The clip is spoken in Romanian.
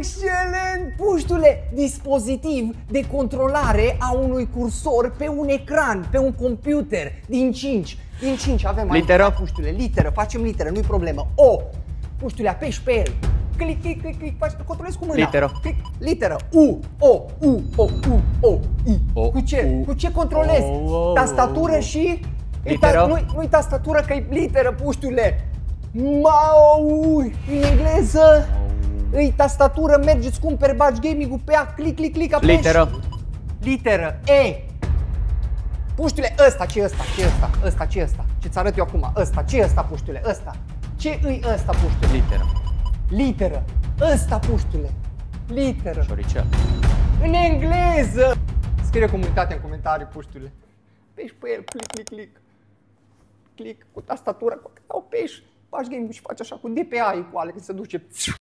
Excelent, puștule! Dispozitiv de controlare a unui cursor pe un ecran, pe un computer din 5. Din 5 avem aici, literă. puștule, literă, facem literă, nu-i problemă. O, puștule, apeși pe el. Click, click, click, click, faci, controlezi cu mâna. Literă. Click, literă. U, O, U, O, U, O, I. O, Cu ce? U. Cu ce controlezi? O, Tastatură o. și... Literă. Nu-i tastatură, că e literă, puștule. Mau, în engleză. Îi tastatură, mergeți, cumperi, bagi gaming-ul pe ea, click, click, click, apeși. Literă. Literă. E. Puștule, ăsta, ce ăsta? Ce ăsta? Ăsta, ce ăsta? Ce-ți arăt eu acum? Ăsta, ce ăsta, puștule? Ăsta. Ce îi ăsta, puștule? Literă. Literă. Ăsta, puștule. Literă. Șoricel. În engleză. Scrie comunitatea în comentarii, puștule. Peși pe el, click, click, click. Click cu tastatura, cu o peși. Faci game-ul și faci așa cu DPA ecoale, când se duce.